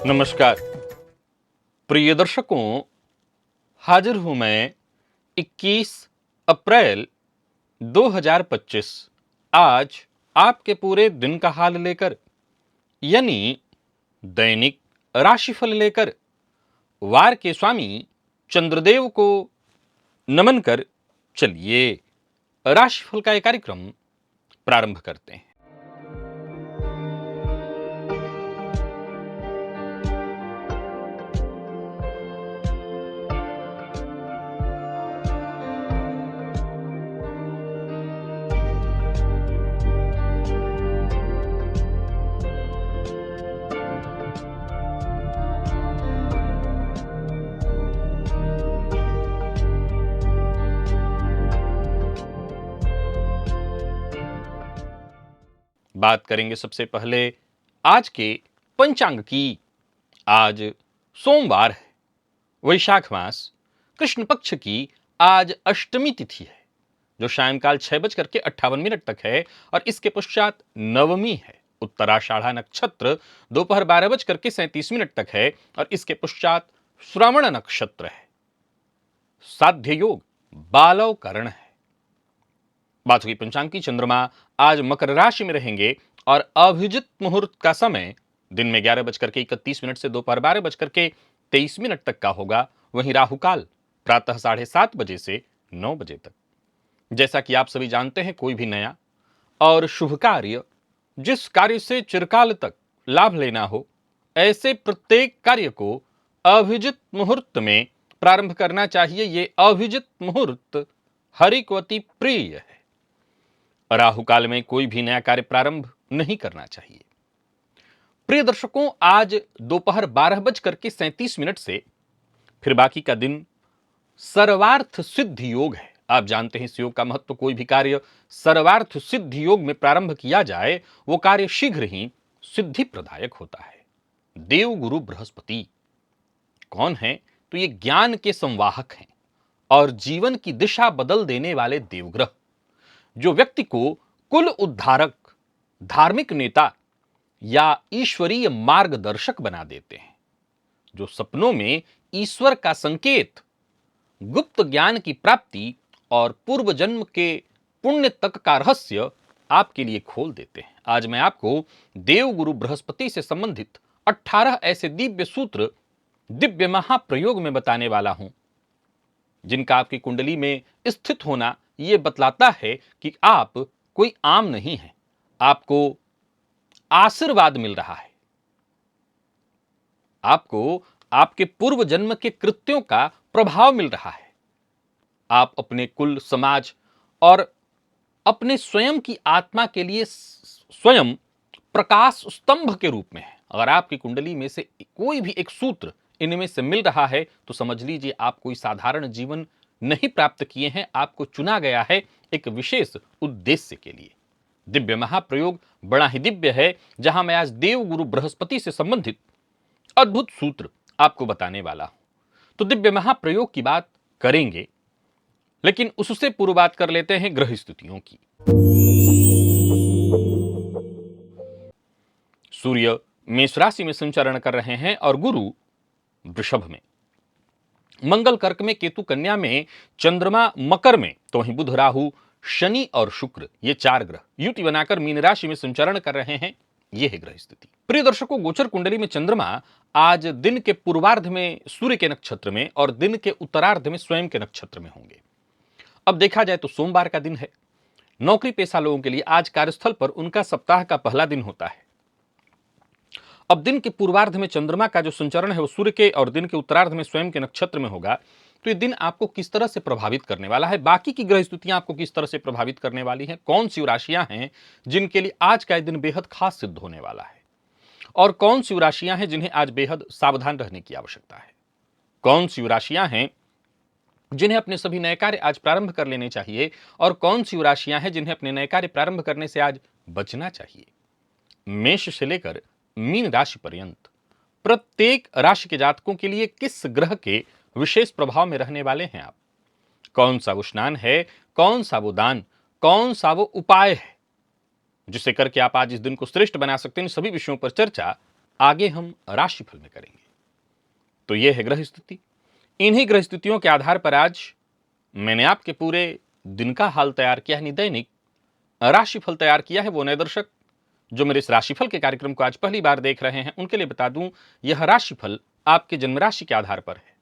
नमस्कार प्रिय दर्शकों, हाजिर हूं मैं 21 अप्रैल 2025 आज आपके पूरे दिन का हाल लेकर, यानी दैनिक राशिफल लेकर वार के स्वामी चंद्रदेव को नमन कर चलिए राशिफल का यह कार्यक्रम प्रारंभ करते हैं। बात करेंगे सबसे पहले आज के पंचांग की। आज सोमवार है, वैशाख मास कृष्ण पक्ष की आज अष्टमी तिथि है, जो सायंकाल 6:58 तक है और इसके पश्चात नवमी है। उत्तराषाढ़ा नक्षत्र दोपहर 12:37 तक है और इसके पश्चात श्रवण नक्षत्र है। साध्य योग बालव करण है। बात हुई पंचांग की। चंद्रमा आज मकर राशि में रहेंगे और अभिजित मुहूर्त का समय दिन में 11:31 से दोपहर 12:23 तक का होगा। वहीं राहुकाल प्रातः 7:30 बजे से 9 बजे तक। जैसा कि आप सभी जानते हैं, कोई भी नया और शुभ कार्य, जिस कार्य से चिरकाल तक लाभ लेना हो, ऐसे प्रत्येक कार्य को अभिजित मुहूर्त में प्रारंभ करना चाहिए। ये अभिजित मुहूर्त हरिकवती प्रिय है। राहु काल में कोई भी नया कार्य प्रारंभ नहीं करना चाहिए। प्रिय दर्शकों, आज दोपहर 12:37 से फिर बाकी का दिन सर्वार्थ सिद्धि योग है। आप जानते हैं इस योग का महत्व। कोई भी कार्य सर्वार्थ सिद्धि योग में प्रारंभ किया जाए, वो कार्य शीघ्र ही सिद्धि प्रदायक होता है। देव गुरु बृहस्पति कौन है? तो ये ज्ञान के संवाहक हैं और जीवन की दिशा बदल देने वाले देवग्रह, जो व्यक्ति को कुल उद्धारक, धार्मिक नेता या ईश्वरीय मार्गदर्शक बना देते हैं, जो सपनों में ईश्वर का संकेत, गुप्त ज्ञान की प्राप्ति और पूर्व जन्म के पुण्य तक का रहस्य आपके लिए खोल देते हैं। आज मैं आपको देव गुरु बृहस्पति से संबंधित 18 ऐसे दिव्य सूत्र, दिव्य महाप्रयोग में बताने वाला हूं, जिनका आपकी कुंडली में स्थित होना यह बतलाता है कि आप कोई आम नहीं हैं। आपको आशीर्वाद मिल रहा है। आपको आपके पूर्व जन्म के कृत्यों का प्रभाव मिल रहा है। आप अपने कुल, समाज और अपने स्वयं की आत्मा के लिए स्वयं प्रकाश स्तंभ के रूप में है। अगर आपकी कुंडली में से कोई भी एक सूत्र इनमें से मिल रहा है, तो समझ लीजिए आप कोई साधारण जीवन नहीं प्राप्त किए हैं। आपको चुना गया है एक विशेष उद्देश्य के लिए। दिव्य महाप्रयोग बड़ा ही दिव्य है, जहां मैं आज देव गुरु बृहस्पति से संबंधित अद्भुत सूत्र आपको बताने वाला हूं। तो दिव्य महाप्रयोग की बात करेंगे, लेकिन उससे पूर्व बात कर लेते हैं ग्रह स्थितियों की। सूर्य मेष राशि में संचरण कर रहे हैं और गुरु वृषभ में, मंगल कर्क में, केतु कन्या में, चंद्रमा मकर में, तो वहीं बुध, राहु, शनि और शुक्र, ये 4 ग्रह युति बनाकर मीन राशि में संचरण कर रहे हैं। यह है ग्रह स्थिति। प्रिय दर्शकों, गोचर कुंडली में चंद्रमा आज दिन के पूर्वार्ध में सूर्य के नक्षत्र में और दिन के उत्तरार्ध में स्वयं के नक्षत्र में होंगे। अब देखा जाए तो सोमवार का दिन है। नौकरी पेशा लोगों के लिए आज कार्यस्थल पर उनका सप्ताह का पहला दिन होता है। अब दिन के पूर्वार्ध में चंद्रमा का जो संचरण है वो सूर्य के और दिन के उत्तरार्ध में स्वयं के नक्षत्र में होगा। तो ये दिन आपको किस तरह से प्रभावित करने वाला है, बाकी की ग्रह स्थितियां आपको किस तरह से प्रभावित करने वाली हैं, कौन सी राशियां हैं जिनके लिए आज का दिन बेहद खास सिद्ध होने वाला है, और कौन सी राशियां हैं जिन्हें आज बेहद सावधान रहने की आवश्यकता है, कौन सी राशियां हैं जिन्हें अपने सभी नए कार्य आज प्रारंभ कर लेने चाहिए, और कौन सी राशियां हैं जिन्हें अपने नए कार्य प्रारंभ करने से आज बचना चाहिए। मेष से लेकर मीन राशि पर्यंत प्रत्येक राशि के जातकों के लिए किस ग्रह के विशेष प्रभाव में रहने वाले हैं आप, कौन सा वो स्नान है, कौन सा वो दान, कौन सा वो उपाय है जिसे करके आप आज इस दिन को श्रेष्ठ बना सकते हैं। इन सभी विषयों पर चर्चा आगे हम राशिफल में करेंगे। तो यह है ग्रह स्थिति। इन्हीं ग्रह स्थितियों के आधार पर आज मैंने आपके पूरे दिन का हाल तैयार किया है, यानी दैनिक राशिफल तैयार किया है। वो नए दर्शक जो मेरे इस राशिफल के कार्यक्रम को आज पहली बार देख रहे हैं, उनके लिए बता दूं, यह राशिफल आपके जन्म राशि के आधार पर है।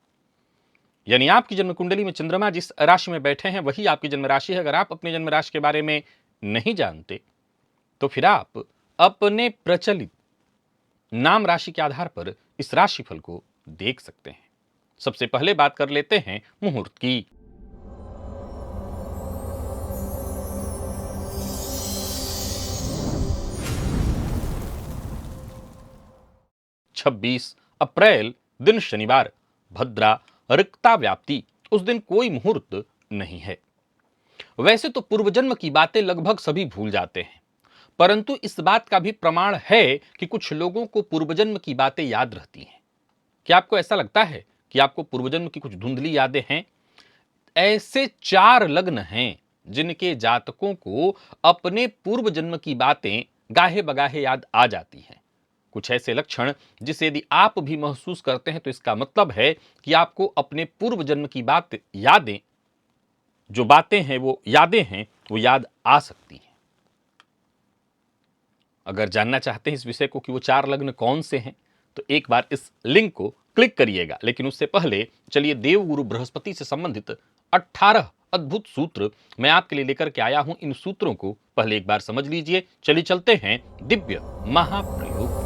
यानी आपकी जन्म कुंडली में चंद्रमा जिस राशि में बैठे हैं वही आपकी जन्म राशि है। अगर आप अपने जन्म राशि के बारे में नहीं जानते तो फिर आप अपने प्रचलित नाम राशि के आधार पर इस राशिफल को देख सकते हैं। सबसे पहले बात कर लेते हैं मुहूर्त की। 26 अप्रैल दिन शनिवार, भद्रा रिक्ता व्याप्ति। उस दिन कोई मुहूर्त नहीं है। वैसे तो पूर्व जन्म की बातें लगभग सभी भूल जाते हैं, परंतु इस बात का भी प्रमाण है कि कुछ लोगों को पूर्व जन्म की बातें याद रहती हैं। क्या आपको ऐसा लगता है कि आपको पूर्व जन्म की कुछ धुंधली यादें हैं? ऐसे 4 लग्न हैं जिनके जातकों को अपने पूर्व जन्म की बातें गाहे बगाहे याद आ जाती हैं। कुछ ऐसे लक्षण जिसे यदि आप भी महसूस करते हैं तो इसका मतलब है कि आपको अपने पूर्व जन्म की बात यादें, जो बातें हैं वो यादें हैं, वो याद आ सकती हैं। अगर जानना चाहते हैं इस विषय को कि वो 4 लग्न कौन से हैं, तो एक बार इस लिंक को क्लिक करिएगा। लेकिन उससे पहले चलिए देवगुरु बृहस्पति से संबंधित 18 अद्भुत सूत्र मैं आपके लिए लेकर के आया हूं। इन सूत्रों को पहले एक बार समझ लीजिए। चलिए चलते हैं दिव्य महाप्रयोग।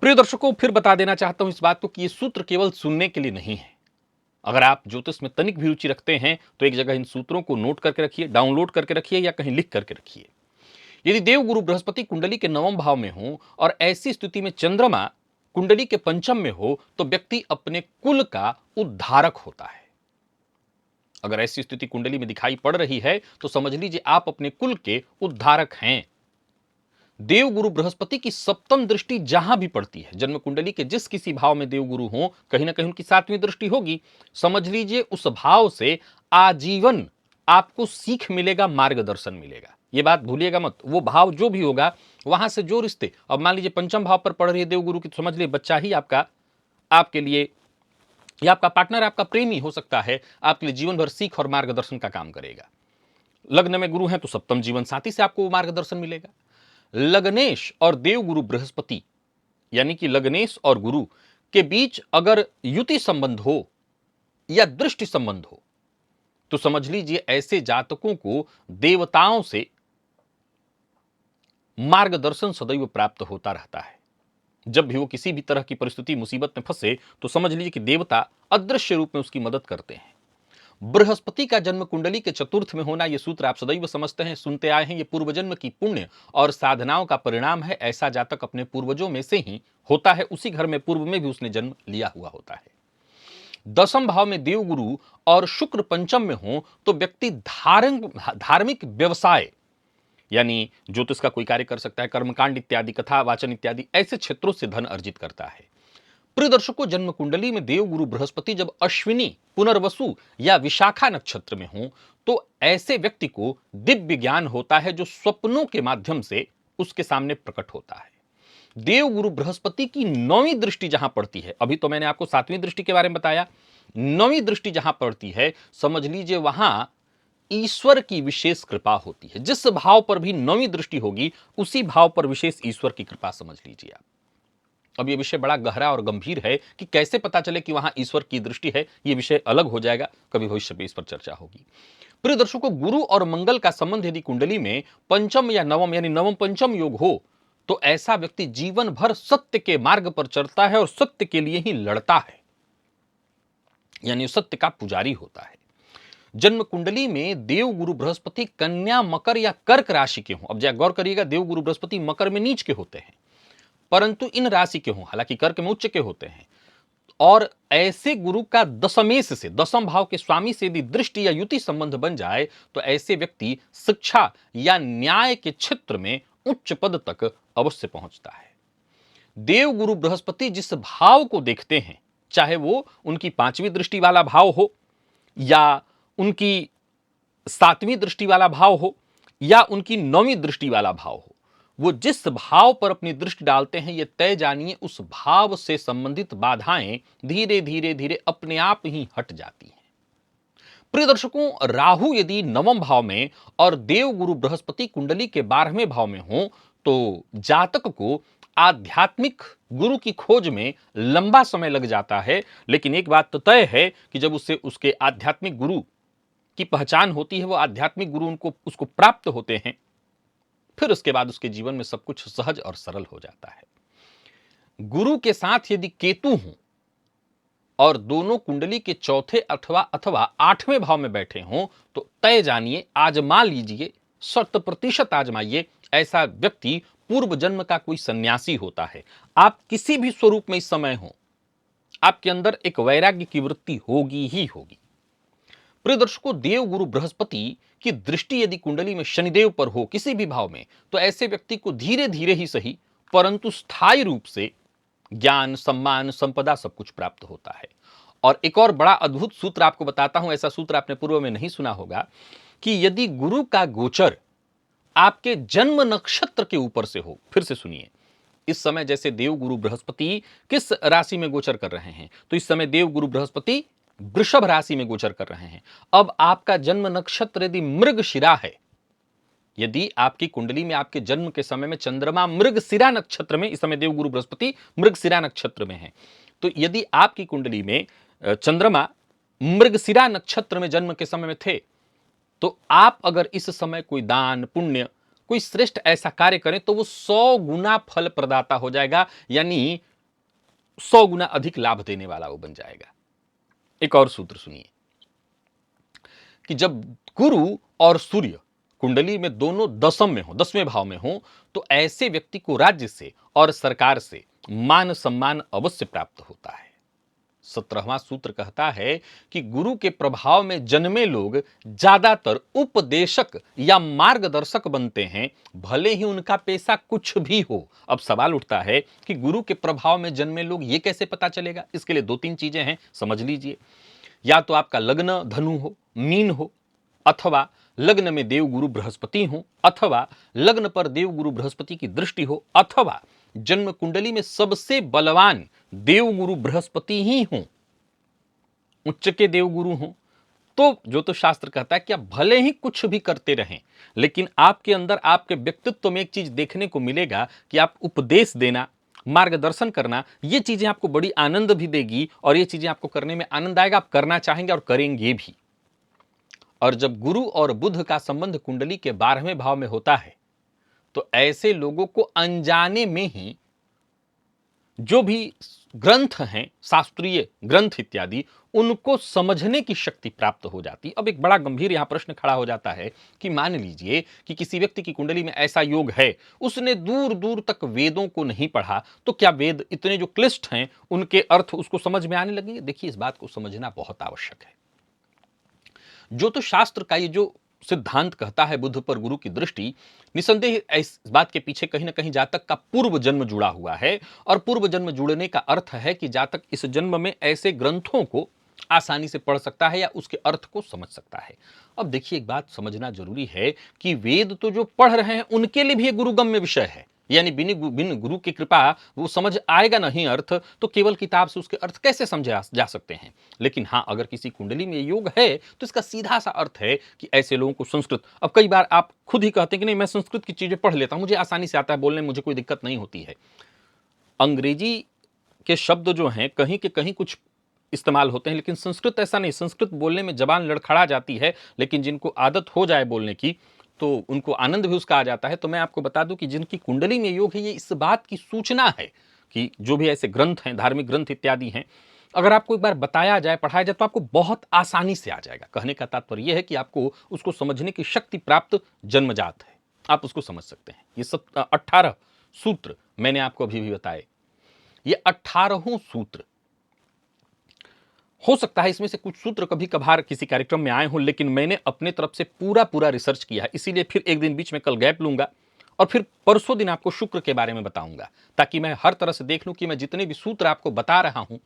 प्रिय दर्शकों, फिर बता देना चाहता हूं इस बात को कि ये सूत्र केवल सुनने के लिए नहीं है। अगर आप ज्योतिष में तनिक भी रुचि रखते हैं तो एक जगह इन सूत्रों को नोट करके रखिए, डाउनलोड करके रखिए या कहीं लिख करके रखिए। यदि देवगुरु बृहस्पति कुंडली के 9वें भाव में हो और ऐसी स्थिति में चंद्रमा कुंडली के 5वें में हो तो व्यक्ति अपने कुल का उद्धारक होता है। अगर ऐसी स्थिति कुंडली में दिखाई पड़ रही है तो समझ लीजिए आप अपने कुल के उद्धारक हैं। देवगुरु बृहस्पति की 7वीं दृष्टि जहां भी पड़ती है, जन्म कुंडली के जिस किसी भाव में देवगुरु हो, कहीं ना कहीं उनकी 7वीं दृष्टि होगी। समझ लीजिए उस भाव से आजीवन आपको सीख मिलेगा, मार्गदर्शन मिलेगा। ये बात भूलिएगा मत। वो भाव जो भी होगा वहां से जो रिश्ते, अब मान लीजिए 5वें भाव पर पड़ रही है देवगुरु की, तो समझ लीजिए बच्चा ही आपका, आपके लिए या आपका पार्टनर, आपका प्रेमी हो सकता है, आपके लिए जीवन भर सीख और मार्गदर्शन का काम करेगा। लग्न में गुरु है तो 7म जीवन साथी से आपको मार्गदर्शन मिलेगा। लग्नेश और देवगुरु बृहस्पति यानी कि लग्नेश और गुरु के बीच अगर युति संबंध हो या दृष्टि संबंध हो तो समझ लीजिए ऐसे जातकों को देवताओं से मार्गदर्शन सदैव प्राप्त होता रहता है। जब भी वो किसी भी तरह की परिस्थिति, मुसीबत में फंसे तो समझ लीजिए कि देवता अदृश्य रूप में उसकी मदद करते हैं। बृहस्पति का जन्म कुंडली के चतुर्थ में होना, यह सूत्र आप सदैव समझते हैं, सुनते आए हैं। यह पूर्व जन्म की पुण्य और साधनाओं का परिणाम है। ऐसा जातक अपने पूर्वजों में से ही होता है, उसी घर में पूर्व में भी उसने जन्म लिया हुआ होता है। 10वें भाव में देवगुरु और शुक्र 5म में हो तो व्यक्ति धार्मिक व्यवसाय यानी ज्योतिष का कोई कार्य कर सकता है, कर्मकांड इत्यादि, कथा वाचन इत्यादि ऐसे क्षेत्रों से धन अर्जित करता है। प्रिय दर्शकों, जन्म कुंडली में देवगुरु बृहस्पति जब अश्विनी, पुनर्वसु या विशाखा नक्षत्र में हो तो ऐसे व्यक्ति को दिव्य ज्ञान होता है जो स्वप्नों के माध्यम से उसके सामने प्रकट होता है। देवगुरु बृहस्पति की 9वीं दृष्टि जहां पड़ती है, अभी तो मैंने आपको 7वीं दृष्टि के बारे में बताया, 9वीं दृष्टि जहां पड़ती है समझ लीजिए वहां ईश्वर की विशेष कृपा होती है। जिस भाव पर भी 9वीं दृष्टि होगी उसी भाव पर विशेष ईश्वर की कृपा समझ लीजिए आप। अब यह विषय बड़ा गहरा और गंभीर है कि कैसे पता चले कि वहां ईश्वर की दृष्टि है, यह विषय अलग हो जाएगा, कभी भविष्य में इस पर चर्चा होगी। प्रिय दर्शकों, गुरु और मंगल का संबंध यदि कुंडली में 5म या 9म यानी 9म 5म योग हो तो ऐसा व्यक्ति जीवन भर सत्य के मार्ग पर चलता है और सत्य के लिए ही लड़ता है, यानी सत्य का पुजारी होता है। जन्म कुंडली में देवगुरु बृहस्पति कन्या, मकर या कर्क राशि के हों, अब जरा गौर करिएगा, देवगुरु बृहस्पति मकर में नीच के होते हैं परंतु इन राशि के हों, हालांकि कर्क में उच्च के होते हैं, और ऐसे गुरु का दशमेश से, 10म भाव के स्वामी से यदि दृष्टि या युति संबंध बन जाए तो ऐसे व्यक्ति शिक्षा या न्याय के क्षेत्र में उच्च पद तक अवश्य पहुंचता है। देवगुरु बृहस्पति जिस भाव को देखते हैं, चाहे वो उनकी 5वीं दृष्टि वाला भाव हो या उनकी 7वीं दृष्टि वाला भाव हो या उनकी नौवीं दृष्टि वाला भाव हो, वो जिस भाव पर अपनी दृष्टि डालते हैं, ये तय जानिए उस भाव से संबंधित बाधाएं धीरे धीरे धीरे अपने आप ही हट जाती हैं। प्रिय दर्शकों, राहु यदि नवम भाव में और देव गुरु बृहस्पति कुंडली के 12वें भाव में हो तो जातक को आध्यात्मिक गुरु की खोज में लंबा समय लग जाता है। लेकिन एक बात तो तय है कि जब उससे उसके आध्यात्मिक गुरु की पहचान होती है, वो आध्यात्मिक गुरु उसको प्राप्त होते हैं, फिर उसके बाद उसके जीवन में सब कुछ सहज और सरल हो जाता है। गुरु के साथ यदि केतु हो और दोनों कुंडली के चौथे अथवा 8वें भाव में बैठे हों तो तय जानिए, आजमा लीजिए, 100% आजमाइए, ऐसा व्यक्ति पूर्व जन्म का कोई सन्यासी होता है। आप किसी भी स्वरूप में इस समय हो, आपके अंदर एक वैराग्य की वृत्ति होगी ही होगी। प्रिय दर्शकों, देव गुरु बृहस्पति की दृष्टि यदि कुंडली में शनिदेव पर हो किसी भी भाव में, तो ऐसे व्यक्ति को धीरे धीरे ही सही परंतु स्थायी रूप से ज्ञान, सम्मान, संपदा सब कुछ प्राप्त होता है। और एक और बड़ा अद्भुत सूत्र आपको बताता हूं, ऐसा सूत्र आपने पूर्व में नहीं सुना होगा, कि यदि गुरु का गोचर आपके जन्म नक्षत्र के ऊपर से हो, फिर से सुनिए, इस समय जैसे देव गुरु बृहस्पति किस राशि में गोचर कर रहे हैं, तो इस समय देव गुरु बृहस्पति वृषभ राशि में गोचर कर रहे हैं। अब आपका जन्म नक्षत्र यदि मृगशिरा है, यदि आपकी कुंडली में आपके जन्म के समय में चंद्रमा मृगशिरा नक्षत्र में, इस समय देव गुरु बृहस्पति मृगशिरा नक्षत्र में है, तो यदि आपकी कुंडली में चंद्रमा मृगशिरा नक्षत्र में जन्म के समय में थे, तो आप अगर इस समय कोई दान पुण्य, कोई श्रेष्ठ ऐसा कार्य करें तो वो 100 गुना फल प्रदाता हो जाएगा, यानी 100 गुना अधिक लाभ देने वाला वो बन जाएगा। एक और सूत्र सुनिए कि जब गुरु और सूर्य कुंडली में दोनों दशम में हो, 10वें भाव में हो, तो ऐसे व्यक्ति को राज्य से और सरकार से मान सम्मान अवश्य प्राप्त होता है। 17वां सूत्र कहता है कि गुरु के प्रभाव में जन्मे लोग ज्यादातर उपदेशक या मार्गदर्शक बनते हैं, भले ही उनका पेशा कुछ भी हो। अब सवाल उठता है कि गुरु के प्रभाव में जन्मे लोग, ये कैसे पता चलेगा? इसके लिए 2-3 चीजें हैं, समझ लीजिए। या तो आपका लग्न धनु हो, मीन हो, अथवा लग्न में देव गुरु बृहस्पति हो, अथवा लग्न पर देव गुरु बृहस्पति की दृष्टि हो, अथवा जन्म कुंडली में सबसे बलवान देव गुरु बृहस्पति ही हो, उच्च के देव गुरु हो, तो जो तो शास्त्र कहता है कि आप भले ही कुछ भी करते रहें, लेकिन आपके अंदर, आपके व्यक्तित्व में एक चीज देखने को मिलेगा कि आप उपदेश देना, मार्गदर्शन करना, ये चीजें आपको बड़ी आनंद भी देगी और ये चीजें आपको करने में आनंद आएगा, आप करना चाहेंगे और करेंगे भी। और जब गुरु और बुध का संबंध कुंडली के 12वें भाव में होता है, तो ऐसे लोगों को अनजाने में ही जो भी ग्रंथ हैं, शास्त्रीय ग्रंथ इत्यादि, उनको समझने की शक्ति प्राप्त हो जाती। अब एक बड़ा गंभीर यहां प्रश्न खड़ा हो जाता है कि मान लीजिए कि किसी व्यक्ति की कुंडली में ऐसा योग है, उसने दूर दूर तक वेदों को नहीं पढ़ा, तो क्या वेद इतने जो क्लिष्ट हैं उनके अर्थ उसको समझ में आने लगेंगे? देखिए, इस बात को समझना बहुत आवश्यक है। ज्योतिष शास्त्र का ये जो सिद्धांत कहता है बुध पर गुरु की दृष्टि, निसंदेह इस बात के पीछे कहीं ना कहीं जातक का पूर्व जन्म जुड़ा हुआ है, और पूर्व जन्म जुड़ने का अर्थ है कि जातक इस जन्म में ऐसे ग्रंथों को आसानी से पढ़ सकता है या उसके अर्थ को समझ सकता है। अब देखिए, एक बात समझना जरूरी है कि वेद तो जो पढ़ रहे हैं उनके लिए भी ये गुरुगम्य विषय है, यानी बिन गुरु की कृपा वो समझ आएगा नहीं अर्थ, तो केवल किताब से उसके अर्थ कैसे समझे जा सकते हैं। लेकिन हाँ, अगर किसी कुंडली में योग है तो इसका सीधा सा अर्थ है कि ऐसे लोगों को संस्कृत, अब कई बार आप खुद ही कहते हैं कि नहीं, मैं संस्कृत की चीजें पढ़ लेता हूं, मुझे आसानी से आता है बोलने में, मुझे कोई दिक्कत नहीं होती है। अंग्रेजी के शब्द जो हैं कहीं के कहीं कुछ इस्तेमाल होते हैं, लेकिन संस्कृत ऐसा नहीं। संस्कृत बोलने में जबान लड़खड़ा जाती है, लेकिन जिनको आदत हो जाए बोलने की तो उनको आनंद भी उसका आ जाता है। तो मैं आपको बता दूं कि जिनकी कुंडली में योग है, ये इस बात की सूचना है कि जो भी ऐसे ग्रंथ हैं, धार्मिक ग्रंथ इत्यादि हैं, अगर आपको एक बार बताया जाए, पढ़ाया जाए, तो आपको बहुत आसानी से आ जाएगा। कहने का तात्पर्य यह है कि आपको उसको समझने की शक्ति प्राप्त जन्मजात है, आप उसको समझ सकते हैं। ये सब 18 सूत्र मैंने आपको अभी भी बताए, ये 18 सूत्र, हो सकता है इसमें से कुछ सूत्र कभी कभार किसी कार्यक्रम में आए हों, लेकिन मैंने अपने तरफ से पूरा रिसर्च किया है। इसीलिए फिर एक दिन बीच में कल गैप लूंगा और फिर परसों दिन आपको शुक्र के बारे में बताऊंगा, ताकि मैं हर तरह से देख लूं कि मैं जितने भी सूत्र आपको बता रहा हूं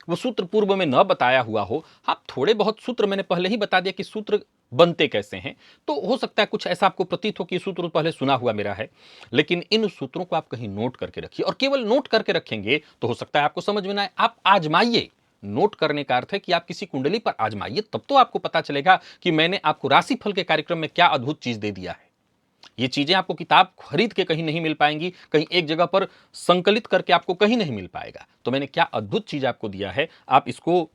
वो सूत्र पूर्व में न बताया हुआ हो। हाँ, थोड़े बहुत सूत्र मैंने पहले ही बता दिया कि सूत्र बनते कैसे हैं। तो हो सकता है कुछ ऐसा आपको प्रतीत हो कि ये सूत्र पहले सुना हुआ मेरा है, लेकिन इन सूत्रों को आप कहीं नोट करके रखिए, और केवल नोट करके रखेंगे तो हो सकता है आपको समझ में ना आए। आप आजमाइए। नोट करने का अर्थ है कि आप किसी कुंडली पर आजमाइए, तब तो आपको पता चलेगा कि मैंने आपको राशिफल के कार्यक्रम में क्या अद्भुत चीज दे दिया है। ये चीजें आपको किताब खरीद के कहीं नहीं मिल पाएंगी, कहीं एक जगह पर संकलित करके आपको कहीं नहीं मिल पाएगा। तो मैंने क्या अद्भुत चीज आपको दिया है, आप इसको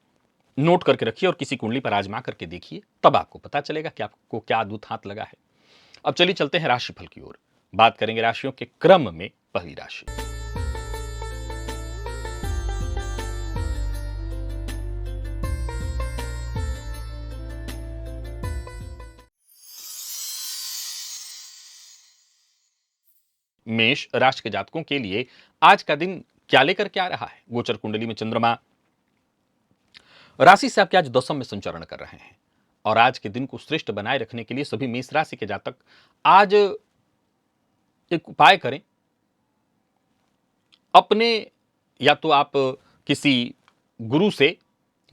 नोट करके रखिए और किसी कुंडली पर आजमा करके देखिए, तब आपको पता चलेगा कि आपको क्या अद्भुत हाथ लगा है। अब चलिए चलते हैं राशिफल की ओर। बात करेंगे राशियों के क्रम में। पहली राशि मेष राशि के जातकों के लिए आज का दिन क्या लेकर के आ रहा है। गोचर कुंडली में चंद्रमा राशि से आपके आज दशम में संचरण कर रहे हैं, और आज के दिन को श्रेष्ठ बनाए रखने के लिए सभी मेष राशि के जातक आज एक उपाय करें। अपने या तो आप किसी गुरु से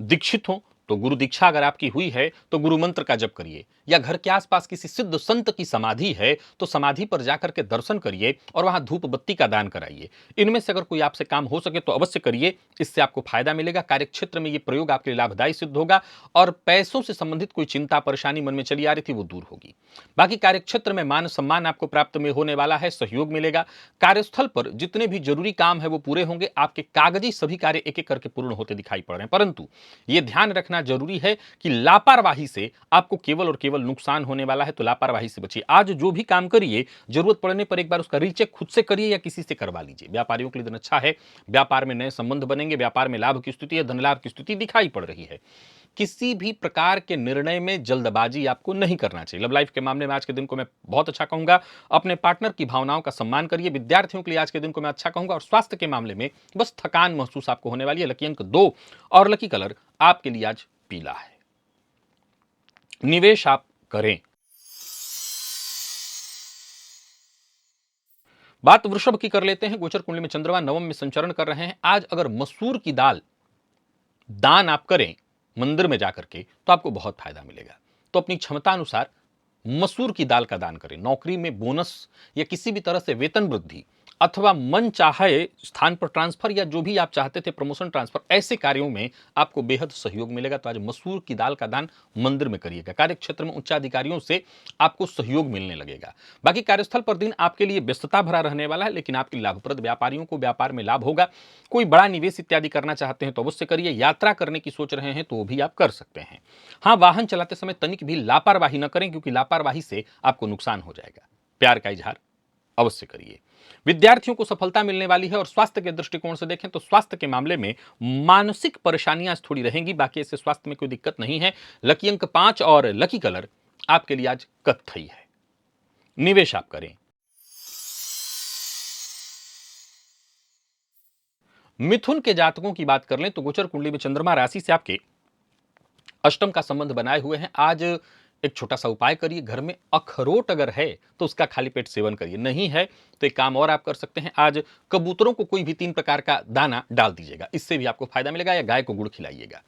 दीक्षित हो तो गुरु दीक्षा अगर आपकी हुई है तो गुरु मंत्र का जप करिए, या घर के आसपास किसी सिद्ध संत की समाधि है तो समाधि पर जाकर के दर्शन करिए और वहां धूप बत्ती का दान कराइए। इनमें से अगर कोई आपसे काम हो सके तो अवश्य करिए, इससे आपको फायदा मिलेगा। कार्यक्षेत्र में यह प्रयोग आपके लिए लाभदायी सिद्ध होगा, और पैसों से संबंधित कोई चिंता परेशानी मन में चली आ रही थी वो दूर होगी। बाकी कार्यक्षेत्र में मान सम्मान आपको प्राप्त में होने वाला है, सहयोग मिलेगा। कार्यस्थल पर जितने भी जरूरी काम है वो पूरे होंगे। आपके कागजी सभी कार्य एक एक करके पूर्ण होते दिखाई पड़ रहे हैं, परंतु यह ध्यान रखना जरूरी है कि लापरवाही से आपको केवल और केवल नुकसान होने वाला है, तो लापरवाही से बचिए। आज जो भी काम करिए जरूरत पड़ने पर एक बार उसका रीचेक खुद से करिए या किसी से करवा लीजिए। व्यापारियों के लिए दिन अच्छा है, व्यापार में नए संबंध बनेंगे, व्यापार में लाभ की स्थिति है, धन लाभ की स्थिति दिखाई पड़ रही है। किसी भी प्रकार के निर्णय में जल्दबाजी आपको नहीं करना चाहिए। लव लाइफ के मामले में आज के दिन को मैं बहुत अच्छा कहूंगा। अपने पार्टनर की भावनाओं का सम्मान करिए। विद्यार्थियों के लिए आज के दिन को मैं अच्छा कहूंगा, और स्वास्थ्य के मामले में बस थकान महसूस आपको होने वाली है। लकी अंक 2 और लकी कलर आपके लिए आज पीला है। निवेश आप करें। बात वृषभ की कर लेते हैं। गोचर कुंडली में चंद्रमा नवम में संचरण कर रहे हैं। आज अगर मसूर की दाल दान आप करें मंदिर में जाकर के तो आपको बहुत फायदा मिलेगा। तो अपनी क्षमता अनुसार मसूर की दाल का दान करें। नौकरी में बोनस या किसी भी तरह से वेतन वृद्धि अथवा मन चाहे स्थान पर ट्रांसफर या जो भी आप चाहते थे प्रमोशन ट्रांसफर, ऐसे कार्यों में आपको बेहद सहयोग मिलेगा। तो आज मसूर की दाल का दान मंदिर में करिएगा। कार्यक्षेत्र में उच्चाधिकारियों से आपको सहयोग मिलने लगेगा। बाकी कार्यस्थल पर दिन आपके लिए व्यस्तता भरा रहने वाला है, लेकिन आपके लाभप्रद। व्यापारियों को व्यापार में लाभ होगा। कोई बड़ा निवेश इत्यादि करना चाहते हैं तो अवश्य करिए। यात्रा करने की सोच रहे हैं तो भी आप कर सकते हैं। हाँ, वाहन चलाते समय तनिक भी लापरवाही न करें, क्योंकि लापरवाही से आपको नुकसान हो जाएगा। प्यार का इजहार अवश्य करिए। विद्यार्थियों को सफलता मिलने वाली है, और स्वास्थ्य के दृष्टिकोण से देखें तो स्वास्थ्य के मामले में मानसिक परेशानियां थोड़ी रहेंगी, बाकी इससे स्वास्थ्य में कोई दिक्कत नहीं है। लकी अंक 5 और लकी कलर आपके लिए आज कत्थई है। निवेश आप करें। मिथुन के जातकों की बात कर लें तो गोचर कुंडली में चंद्रमा राशि से आपके अष्टम का संबंध बनाए हुए हैं। आज एक छोटा सा उपाय करिए। घर में अखरोट अगर है तो उसका खाली पेट सेवन करिए, नहीं है तो एक काम और आप कर सकते हैं। आज कबूतरों को कोई भी 3 प्रकार का दाना डाल दीजिएगा, इससे भी आपको फायदा मिलेगा। या गाय को गुड़ खिलाइएगा।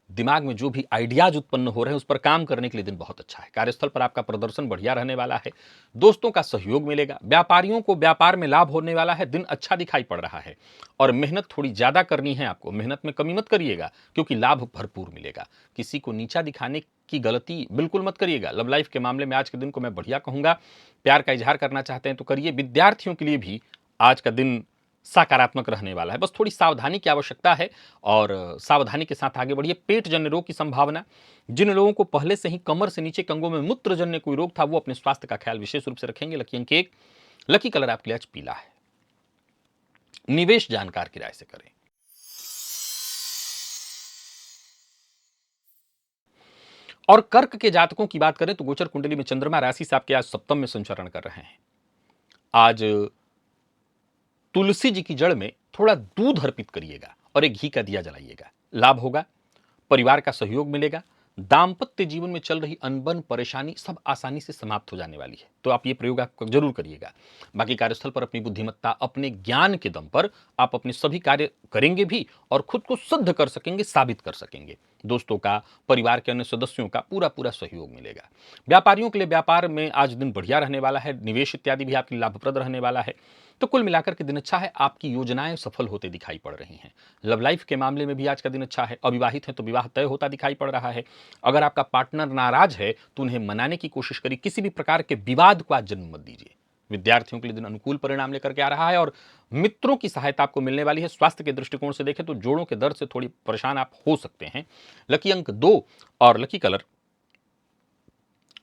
दिमाग में जो भी आइडियाज उत्पन्न हो रहे हैं उस पर काम करने के लिए दिन बहुत अच्छा है। कार्यस्थल पर आपका प्रदर्शन बढ़िया रहने वाला है। दोस्तों का सहयोग मिलेगा। व्यापारियों को व्यापार में लाभ होने वाला है। दिन अच्छा दिखाई पड़ रहा है, और मेहनत थोड़ी ज्यादा करनी है आपको। मेहनत में कमी मत करिएगा, क्योंकि लाभ भरपूर मिलेगा। किसी को नीचा दिखाने की गलती बिल्कुल मत करिएगा। लव लाइफ के मामले में आज के दिन को मैं बढ़िया कहूंगा। प्यार का इजहार करना चाहते हैं तो करिए। विद्यार्थियों के लिए भी आज का दिन सकारात्मक रहने वाला है। बस थोड़ी सावधानी की आवश्यकता है, और सावधानी के साथ आगे बढ़िए। पेट जन्य रोग की संभावना। जिन लोगों को पहले से ही कमर से नीचे कंगों में मूत्र जन्य कोई रोग था वो अपने स्वास्थ्य का ख्याल विशेष रूप से रखेंगे। लकी अंक 1, लकी कलर आपके लिए आज पीला है। निवेश जानकार की राय से करें। और कर्क के जातकों की बात करें तो गोचर कुंडली में चंद्रमा राशि से आपके आज सप्तम में संचरण कर रहे हैं। आज तुलसी जी की जड़ में थोड़ा दूध अर्पित करिएगा और एक घी का दिया जलाइएगा। लाभ होगा। परिवार का सहयोग मिलेगा। दाम्पत्य जीवन में चल रही अनबन परेशानी सब आसानी से समाप्त हो जाने वाली है। तो आप ये प्रयोग आप जरूर करिएगा। बाकी कार्यस्थल पर अपनी बुद्धिमत्ता, अपने ज्ञान के दम पर आप अपने सभी कार्य करेंगे भी, और खुद को सिद्ध कर सकेंगे, साबित कर सकेंगे। दोस्तों का, परिवार के अन्य सदस्यों का पूरा पूरा सहयोग मिलेगा। व्यापारियों के लिए व्यापार में आज दिन बढ़िया रहने वाला है, निवेश इत्यादि भी आपके लिए लाभप्रद रहने वाला है। तो कुल मिलाकर के दिन अच्छा है, आपकी योजनाएं सफल होते दिखाई पड़ रही हैं। लव लाइफ के मामले में भी आज का दिन अच्छा है, अविवाहित हैं तो विवाह तय होता दिखाई पड़ रहा है। अगर आपका पार्टनर नाराज है तो उन्हें मनाने की कोशिश करिए, किसी भी प्रकार के विवाद को आज जन्म मत दीजिए। विद्यार्थियों के लिए दिन अनुकूल परिणाम लेकर के आ रहा है और मित्रों की सहायता आपको मिलने वाली है। स्वास्थ्य के दृष्टिकोण से देखें तो जोड़ों के दर्द से थोड़ी परेशान आप हो सकते हैं। लकी अंक 2 और लकी कलर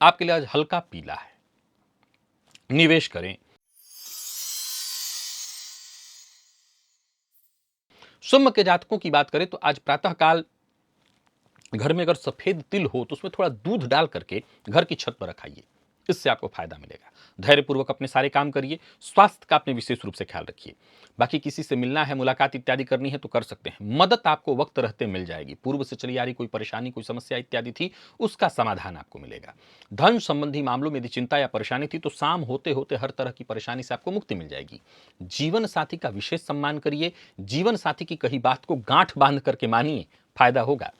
आपके लिए आज हल्का पीला है। निवेश करें। सिंह के जातकों की बात करें तो आज प्रातःकाल घर में अगर सफेद तिल हो तो उसमें थोड़ा दूध डाल करके घर की छत पर रखाइए, इससे आपको फायदा मिलेगा। धैर्यपूर्वक अपने सारे काम करिए, स्वास्थ्य का अपने विशेष रूप से ख्याल रखिए। बाकी किसी से मिलना है, मुलाकात इत्यादि करनी है तो कर सकते हैं। मदद आपको वक्त रहते मिल जाएगी। पूर्व से चली आ रही कोई परेशानी, कोई समस्या इत्यादि थी, उसका समाधान आपको मिलेगा। धन संबंधी मामलों में यदि चिंता या परेशानी थी तो शाम होते होते हर तरह की परेशानी से आपको मुक्ति मिल जाएगी। जीवन साथी का विशेष सम्मान करिए। जीवन साथी की कही बात को गांठ बांध करके मानिए, फायदा होगा।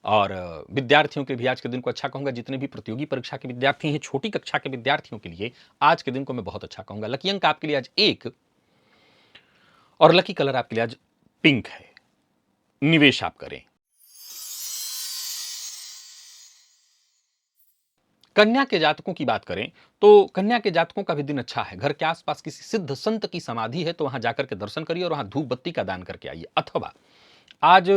और विद्यार्थियों के भी आज के दिन को अच्छा कहूंगा। जितने भी प्रतियोगी परीक्षा के विद्यार्थी हैं, छोटी कक्षा के विद्यार्थियों के लिए आज के दिन को मैं बहुत अच्छा कहूंगा। लकी अंक आपके लिए आज 1 और लकी कलर आपके लिए आज पिंक है। निवेश आप करें। कन्या के जातकों की बात करें तो कन्या के जातकों का भी दिन अच्छा है। घर के आसपास किसी सिद्ध संत की समाधि है तो वहां जाकर के दर्शन करिए और वहां धूप बत्ती का दान करके आइए। अथवा आज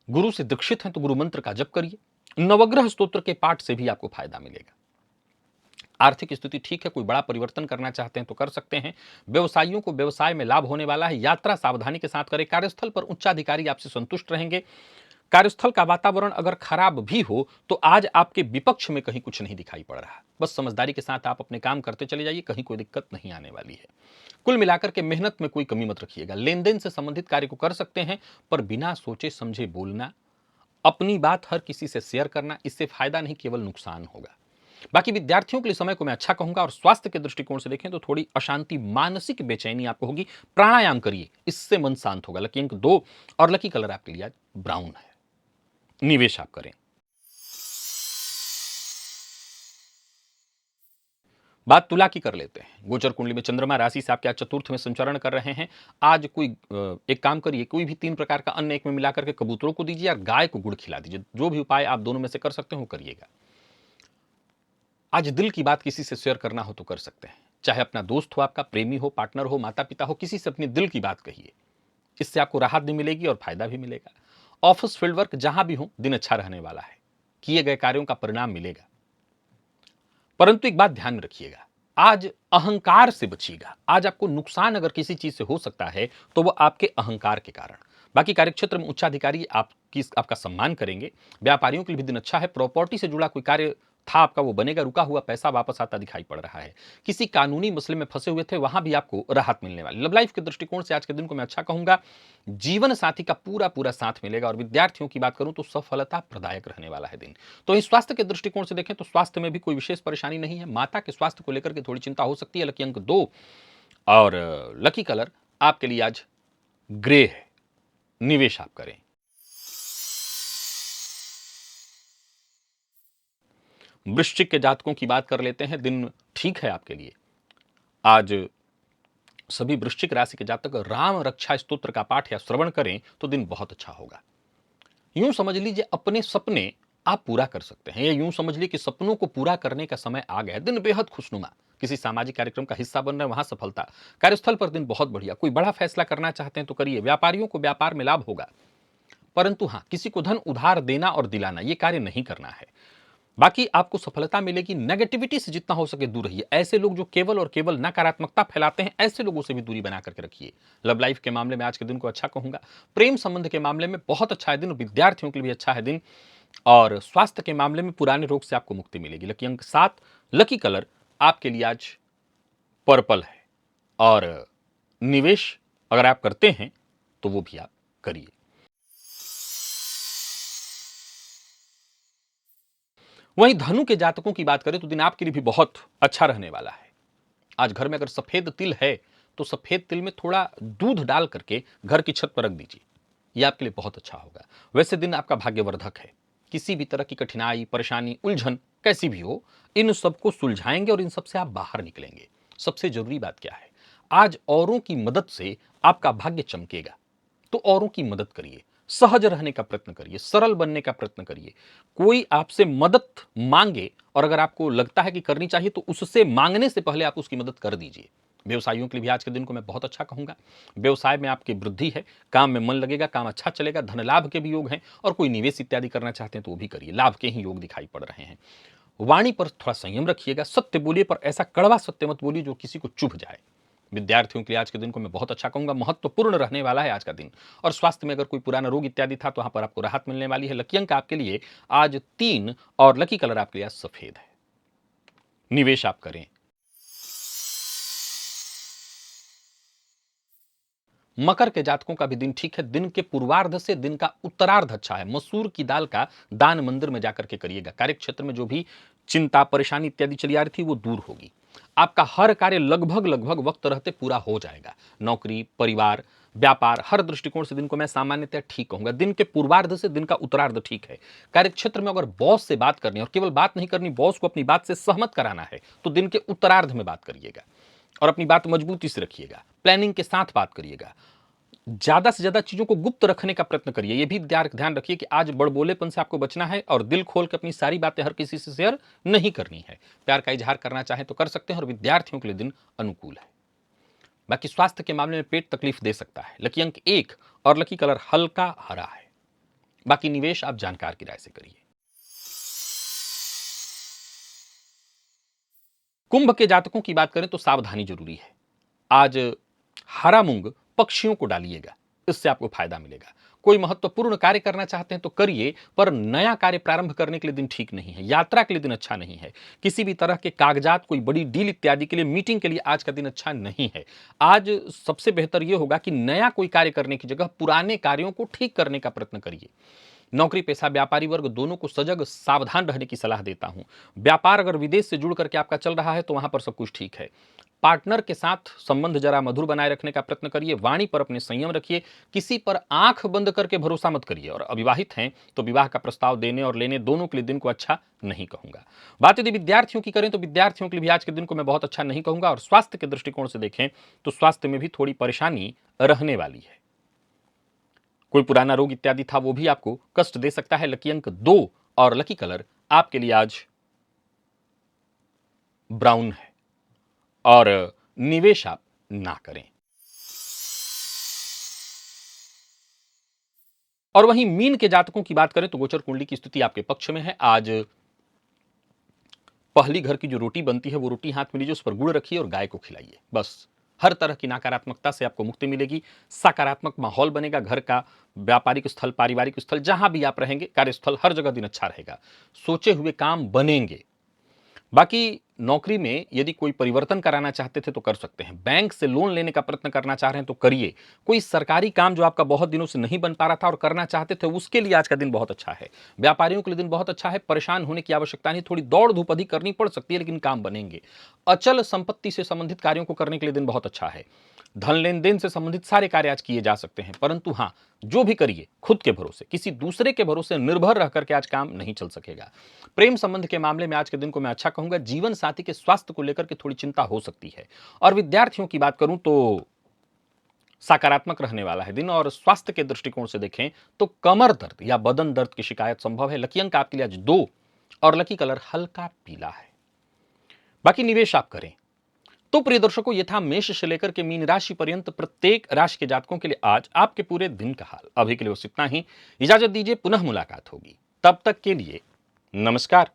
गुरु से दीक्षित हैं तो गुरु मंत्र का जप करिए। नवग्रह स्तोत्र के पाठ से भी आपको फायदा मिलेगा। आर्थिक स्थिति ठीक है, कोई बड़ा परिवर्तन करना चाहते हैं तो कर सकते हैं। व्यवसायियों को व्यवसाय में लाभ होने वाला है। यात्रा सावधानी के साथ करें। कार्यस्थल पर उच्चाधिकारी आपसे संतुष्ट रहेंगे। कार्यस्थल का वातावरण अगर खराब भी हो तो आज आपके विपक्ष में कहीं कुछ नहीं दिखाई पड़ रहा। बस समझदारी के साथ आप अपने काम करते चले जाइए, कहीं कोई दिक्कत नहीं आने वाली है। कुल मिलाकर के मेहनत में कोई कमी मत रखिएगा। लेन देन से संबंधित कार्य को कर सकते हैं, पर बिना सोचे समझे बोलना, अपनी बात हर किसी से शेयर करना, इससे फायदा नहीं केवल नुकसान होगा। बाकी विद्यार्थियों के लिए समय को मैं अच्छा कहूंगा। और स्वास्थ्य के दृष्टिकोण से देखें तो थोड़ी अशांति, मानसिक बेचैनी आपको होगी। प्राणायाम करिए, इससे मन शांत होगा। लकी अंक 2 और लकी कलर आपके लिए आज ब्राउन है। निवेश आप करें। बात तुला की कर लेते हैं। गोचर कुंडली में चंद्रमा राशि से आपके आज चतुर्थ में संचरण कर रहे हैं। आज कोई एक काम करिए, कोई भी 3 प्रकार का अन्न एक में मिलाकर के कबूतरों को दीजिए और गाय को गुड़ खिला दीजिए। जो भी उपाय आप दोनों में से कर सकते हो करिएगा। आज दिल की बात किसी से शेयर करना हो तो कर सकते हैं। चाहे अपना दोस्त हो, आपका प्रेमी हो, पार्टनर हो, माता पिता हो, किसी से अपने दिल की बात कहिए। इससे आपको राहत भी मिलेगी और फायदा भी मिलेगा। ऑफिस, फील्ड वर्क जहां भी हो, दिन अच्छा रहने वाला है। किए गए कार्यों का परिणाम मिलेगा। परंतु एक बात ध्यान में रखिएगा, आज अहंकार से बचिएगा। आज आपको नुकसान अगर किसी चीज से हो सकता है तो वह आपके अहंकार के कारण। बाकी कार्यक्षेत्र में उच्चाधिकारी आपका सम्मान करेंगे। व्यापारियों के लिए भी दिन अच्छा है। प्रॉपर्टी से जुड़ा कोई कार्य था आपका, वो बनेगा। रुका हुआ पैसा वापस आता दिखाई पड़ रहा है। किसी कानूनी मसले में फंसे हुए थे, वहां भी आपको राहत मिलने वाली। लव लाइफ के दृष्टिकोण से आज के दिन को मैं अच्छा कहूंगा। जीवन साथी का पूरा पूरा साथ मिलेगा। और विद्यार्थियों की बात करूं तो सफलता प्रदायक रहने वाला है दिन। तो इस स्वास्थ्य के दृष्टिकोण से देखें तो स्वास्थ्य में भी कोई विशेष परेशानी नहीं है। माता के स्वास्थ्य को लेकर के थोड़ी चिंता हो सकती है। लकी अंक 2 और लकी कलर आपके लिए आज ग्रे है। निवेश आप करें। वृश्चिक के जातकों की बात कर लेते हैं। दिन ठीक है आपके लिए। आज सभी वृश्चिक राशि के जातक राम रक्षा स्तोत्र का पाठ या श्रवण करें तो दिन बहुत अच्छा होगा। यूं समझ लीजिए अपने सपने आप पूरा कर सकते हैं, या यूं समझ लीजिए कि सपनों को पूरा करने का समय आ गया है। दिन बेहद खुशनुमा। किसी सामाजिक कार्यक्रम का हिस्सा बन रहे हैं, वहां सफलता। कार्यस्थल पर दिन बहुत बढ़िया। कोई बड़ा फैसला करना चाहते हैं तो करिए। व्यापारियों को व्यापार में लाभ होगा। परंतु हां, किसी को धन उधार देना और दिलाना, यह कार्य नहीं करना है। बाकी आपको सफलता मिलेगी। नेगेटिविटी से जितना हो सके दूर रहिए। ऐसे लोग जो केवल और केवल नकारात्मकता फैलाते हैं, ऐसे लोगों से भी दूरी बना करके रखिए। लव लाइफ के मामले में आज के दिन को अच्छा कहूंगा। प्रेम संबंध के मामले में बहुत अच्छा है दिन। विद्यार्थियों के लिए भी अच्छा है दिन। और स्वास्थ्य के मामले में पुराने रोग से आपको मुक्ति मिलेगी। लकी अंक 7, लकी कलर आपके लिए आज पर्पल है। और निवेश अगर आप करते हैं तो वो भी आप करिए। वहीं धनु के जातकों की बात करें तो दिन आपके लिए भी बहुत अच्छा रहने वाला है। आज घर में अगर सफेद तिल है तो सफेद तिल में थोड़ा दूध डाल करके घर की छत पर रख दीजिए। यह आपके लिए बहुत अच्छा होगा। वैसे दिन आपका भाग्यवर्धक है। किसी भी तरह की कठिनाई, परेशानी, उलझन कैसी भी हो, इन सबको सुलझाएंगे और इन सब से आप बाहर निकलेंगे। सबसे जरूरी बात क्या है, आज औरों की मदद से आपका भाग्य चमकेगा। तो औरों की मदद करिए, सहज रहने का प्रयत्न करिए, सरल बनने का प्रयत्न करिए। कोई आपसे मदद मांगे और अगर आपको लगता है कि करनी चाहिए तो उससे मांगने से पहले आप उसकी मदद कर दीजिए। व्यवसायियों के लिए भी आज के दिन को मैं बहुत अच्छा कहूंगा। व्यवसाय में आपकी वृद्धि है, काम में मन लगेगा, काम अच्छा चलेगा, धन लाभ के भी योग हैं और कोई निवेश इत्यादि करना चाहते हैं तो वो भी करिए, लाभ के ही योग दिखाई पड़ रहे हैं। वाणी पर थोड़ा संयम रखिएगा, सत्य बोलिए पर ऐसा कड़वा सत्य मत बोलिए जो किसी को चुभ जाए। विद्यार्थियों के लिए आज के दिन को मैं बहुत अच्छा कहूंगा, महत्वपूर्ण रहने वाला है आज का दिन। और स्वास्थ्य में अगर कोई पुराना रोग इत्यादि था तो वहां पर आपको राहत मिलने वाली है। लकी अंक आपके लिए आज 3 और लकी कलर आपके लिए आज सफेद है। निवेश आप करें। मकर के जातकों का भी दिन ठीक है। दिन के पूर्वार्ध से दिन का उत्तरार्ध अच्छा है। मसूर की दाल का दान मंदिर में जाकर के करिएगा। कार्य क्षेत्र में जो भी चिंता, परेशानी इत्यादि चली आ रही थी वो दूर होगी। आपका हर कार्य लगभग लगभग वक्त रहते पूरा हो जाएगा। नौकरी, परिवार, व्यापार, हर दृष्टिकोण से दिन को मैं सामान्यतः ठीक कहूंगा। दिन के पूर्वार्ध से दिन का उत्तरार्ध ठीक है। कार्य क्षेत्र में अगर बॉस से बात करनी है और केवल बात नहीं करनी, बॉस को अपनी बात से सहमत कराना है तो दिन के उत्तरार्ध में बात करिएगा और अपनी बात मजबूती से रखिएगा। प्लानिंग के साथ बात करिएगा। ज्यादा से ज्यादा चीजों को गुप्त रखने का प्रयत्न करिए। यह भी ध्यान रखिए कि आज बड़बोलेपन से आपको बचना है और दिल खोल के अपनी सारी बातें हर किसी से शेयर नहीं करनी है। प्यार का इजहार करना चाहें तो कर सकते हैं और विद्यार्थियों के लिए दिन अनुकूल है। बाकी स्वास्थ्य के मामले में पेट तकलीफ दे सकता है। लकी अंक 1 और लकी कलर हल्का हरा है। बाकी निवेश आप जानकार की राय से करिए। कुंभ के जातकों की बात करें तो सावधानी जरूरी है। आज हरा मूंग पक्षियों को डालिएगा, इससे आपको फायदा मिलेगा। कोई महत्वपूर्ण कार्य करना चाहते हैं तो करिए, पर नया कार्य प्रारंभ करने के लिए दिन ठीक नहीं है। यात्रा के लिए दिन अच्छा नहीं है। किसी भी तरह के कागजात, कोई बड़ी डील इत्यादि के लिए, मीटिंग के लिए आज का दिन अच्छा नहीं है। आज सबसे बेहतर यह होगा कि नया कोई कार्य करने की जगह पुराने कार्यों को ठीक करने का प्रयत्न करिए। नौकरी पेशा, व्यापारी वर्ग दोनों को सजग सावधान रहने की सलाह देता हूं। व्यापार अगर विदेश से जुड़ करके आपका चल रहा है तो वहां पर सब कुछ ठीक है। पार्टनर के साथ संबंध जरा मधुर बनाए रखने का प्रयत्न करिए। वाणी पर अपने संयम रखिए। किसी पर आंख बंद करके भरोसा मत करिए। और अविवाहित हैं तो विवाह का प्रस्ताव देने और लेने दोनों के लिए दिन को अच्छा नहीं कहूंगा। बात यदि विद्यार्थियों की करें तो विद्यार्थियों के लिए भी आज के दिन को मैं बहुत अच्छा नहीं कहूंगा। और स्वास्थ्य के दृष्टिकोण से देखें तो स्वास्थ्य में भी थोड़ी परेशानी रहने वाली है। कोई पुराना रोग इत्यादि था वो भी आपको कष्ट दे सकता है। लकी अंक 2 और लकी कलर आपके लिए आज ब्राउन है। और निवेश आप ना करें। और वहीं मीन के जातकों की बात करें तो गोचर कुंडली की स्थिति आपके पक्ष में है। आज पहली घर की जो रोटी बनती है वो रोटी हाथ में लीजिए, उस पर गुड़ रखिए और गाय को खिलाइए। बस हर तरह की नकारात्मकता से आपको मुक्ति मिलेगी। सकारात्मक माहौल बनेगा। घर का, व्यापारिक स्थल, पारिवारिक स्थल, जहां भी आप रहेंगे, कार्यस्थल, हर जगह दिन अच्छा रहेगा। सोचे हुए काम बनेंगे। बाकी नौकरी में यदि कोई परिवर्तन कराना चाहते थे तो कर सकते हैं। बैंक से लोन लेने का प्रयत्न करना चाह रहे हैं तो करिए। कोई सरकारी काम जो आपका बहुत दिनों से नहीं बन पा रहा था और करना चाहते थे, उसके लिए आज का दिन बहुत अच्छा है। व्यापारियों के लिए दिन बहुत अच्छा है। परेशान होने की आवश्यकता नहीं। थोड़ी दौड़ धूप अधिक करनी पड़ सकती है लेकिन काम बनेंगे। अचल संपत्ति से संबंधित कार्यों को करने के लिए दिन बहुत अच्छा है। धन लेन देन से संबंधित सारे कार्य आज किए जा सकते हैं। परंतु हां, जो भी करिए खुद के भरोसे, किसी दूसरे के भरोसे निर्भर रह करके आज काम नहीं चल सकेगा। प्रेम संबंध के मामले में आज के दिन को मैं अच्छा कहूंगा। जीवन साथी के स्वास्थ्य को लेकर के थोड़ी चिंता हो सकती है। और विद्यार्थियों की बात करूं तो सकारात्मक रहने वाला है दिन। और स्वास्थ्य के दृष्टिकोण से देखें तो कमर दर्द या बदन दर्द की शिकायत संभव है। लकी अंक आपके लिए आज 2 और लकी कलर हल्का पीला है। बाकी निवेश आप करें। तो प्रिय दर्शकों, ये था मेष से लेकर के मीन राशि पर्यंत प्रत्येक राशि के जातकों के लिए आज आपके पूरे दिन का हाल। अभी के लिए बस इतना ही। इजाजत दीजिए, पुनः मुलाकात होगी। तब तक के लिए नमस्कार।